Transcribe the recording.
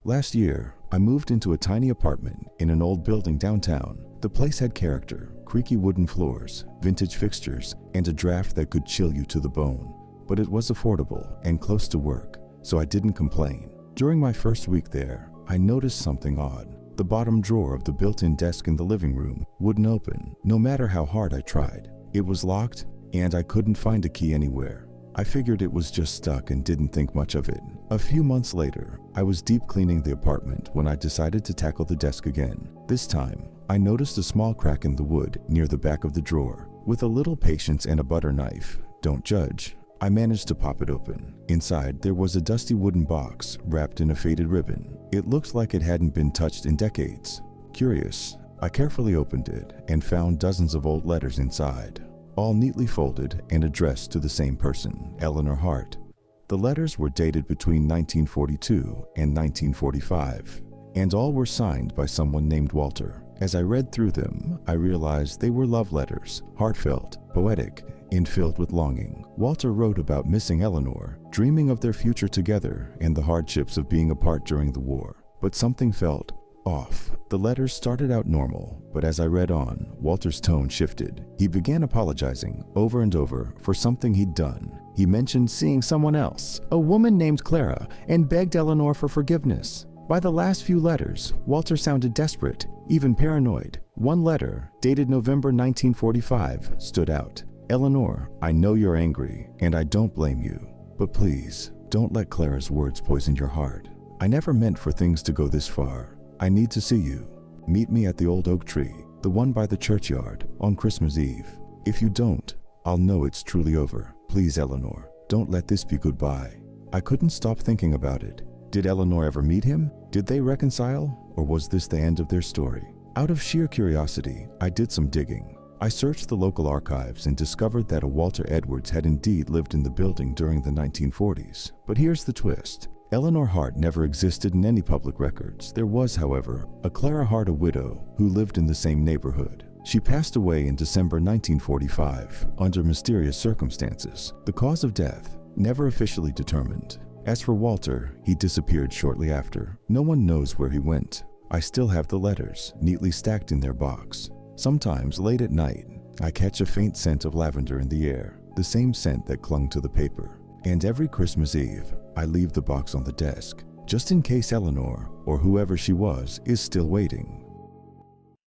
Last year, I moved into a tiny apartment in an old building downtown. The place had character, creaky wooden floors, vintage fixtures, and a draft that could chill you to the bone. But it was affordable and close to work, so I didn't complain. During my first week there, I noticed something odd. The bottom drawer of the built-in desk in the living room wouldn't open, no matter how hard I tried. It was locked, and I couldn't find a key anywhere. I figured it was just stuck and didn't think much of it. A few months later, I was deep cleaning the apartment when I decided to tackle the desk again. This time, I noticed a small crack in the wood near the back of the drawer. With a little patience and a butter knife, don't judge, I managed to pop it open. Inside, there was a dusty wooden box wrapped in a faded ribbon. It looked like it hadn't been touched in decades. Curious, I carefully opened it and found dozens of old letters inside, all neatly folded and addressed to the same person, Eleanor Hart. The letters were dated between 1942 and 1945, and all were signed by someone named Walter. As I read through them, I realized they were love letters, heartfelt, poetic, and filled with longing. Walter wrote about missing Eleanor, dreaming of their future together and the hardships of being apart during the war. But something felt off. The letters started out normal, but as I read on, Walter's tone shifted. He began apologizing over and over for something he'd done. He mentioned seeing someone else, a woman named Clara, and begged Eleanor for forgiveness. By the last few letters, Walter sounded desperate, even paranoid. One letter, dated November 1945, stood out. Eleanor, I know you're angry, and I don't blame you, but please, don't let Clara's words poison your heart. I never meant for things to go this far. I need to see you. Meet me at the old oak tree, the one by the churchyard, on Christmas Eve. If you don't, I'll know it's truly over. Please, Eleanor, don't let this be goodbye. I couldn't stop thinking about it. Did Eleanor ever meet him? Did they reconcile? Or was this the end of their story? Out of sheer curiosity, I did some digging. I searched the local archives and discovered that a Walter Edwards had indeed lived in the building during the 1940s. But here's the twist. Eleanor Hart never existed in any public records. There was, however, a Clara Hart, a widow, who lived in the same neighborhood. She passed away in December 1945 under mysterious circumstances. The cause of death never officially determined. As for Walter, he disappeared shortly after. No one knows where he went. I still have the letters, neatly stacked in their box. Sometimes, late at night, I catch a faint scent of lavender in the air, the same scent that clung to the paper. And every Christmas Eve, I leave the box on the desk, just in case Eleanor, or whoever she was, is still waiting.